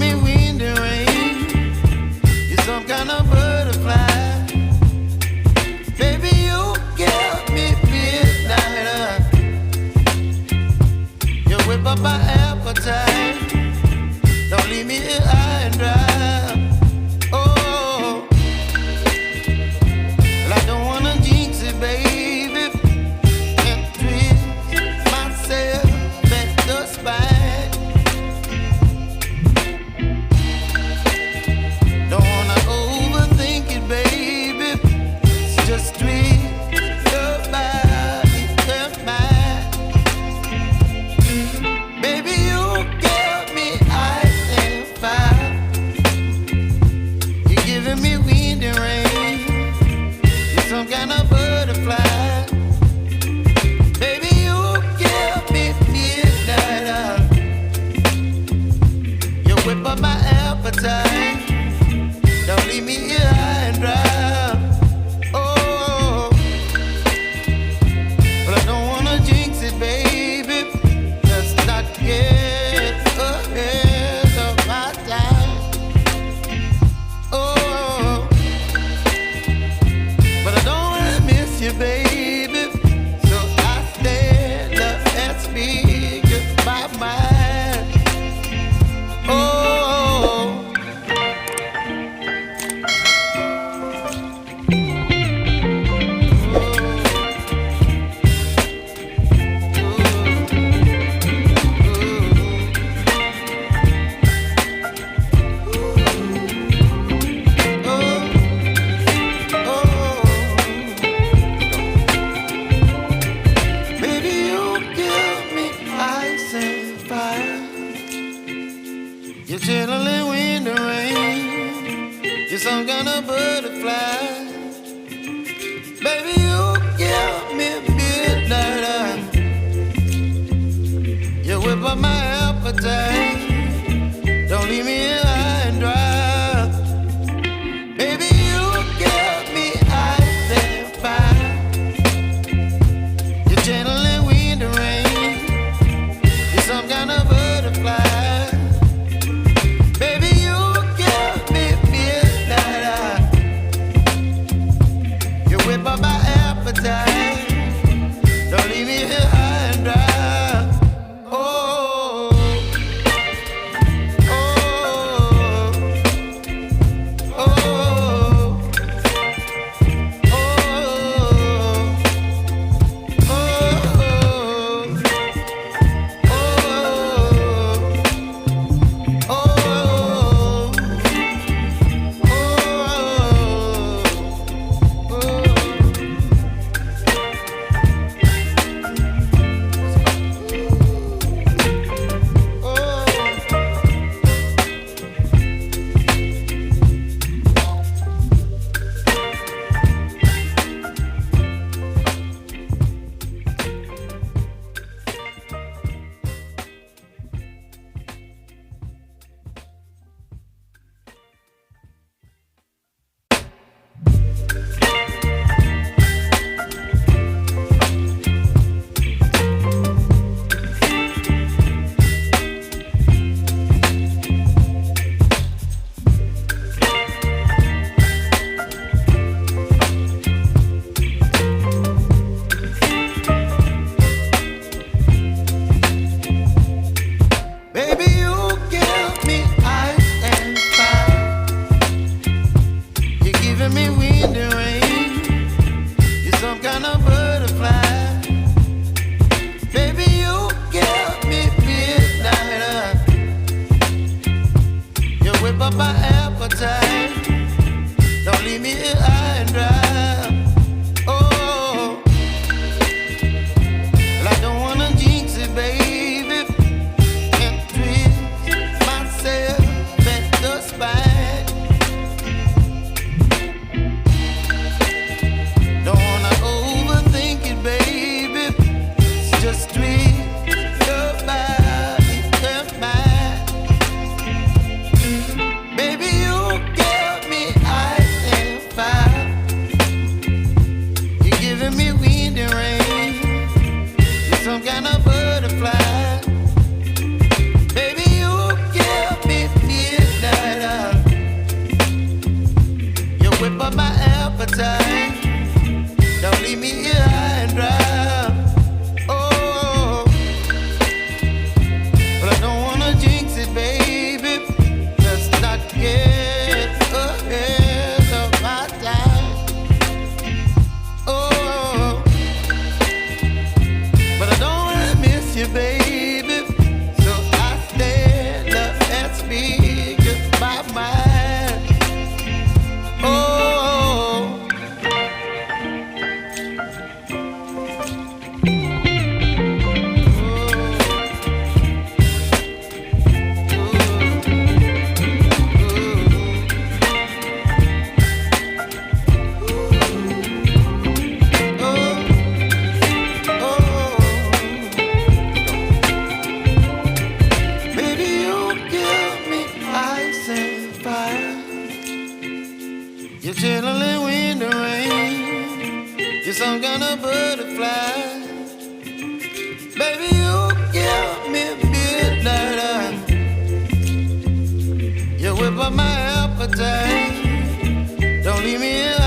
me wind and rain. You're some kind of butterfly. Baby, you give me midnight. You whip up my appetite. Don't leave me here high and dry. Oh, well, I don't wanna jinx it, baby, and twist myself at the spine. Don't wanna overthink it, baby. It's just twist your body and mine. Baby, you give me ice and fire. You're giving me wind and rain. You're some kind of butterfly. Baby, you give me midnight. You whip up my appetite. Don't leave me here high and dry. Oh, but I don't wanna jinx it, baby. Let's not get ahead of my time. Oh, but I don't wanna miss you, baby. So I stand up and speak my mind. Oh. Baby, you give me ice and fire. You're chilling wind and rain. You're some kind of butterfly. Baby, you give me midnight. You whip up my appetite. Don't leave me here high and dry. Baby, you give me ice and fire. You're channeling wind and rain. You're some kind of butterfly. Baby, you give me midnight. You whip up my appetite. Don't leave me here high and dry. Oh, oh, oh, oh, baby, you give me ice and fire. You're giving me wind and rain. You're some kind of butterfly. Baby, you give me midnight. You whip up my appetite. Don't leave me here high and dry. Oh, well, I don't wanna jinx it, baby, and twist myself at the spine. Don't wanna overthink it, baby. It's just twist your body and mine. Baby, you give me ice and fire. up my appetite. Don't leave me here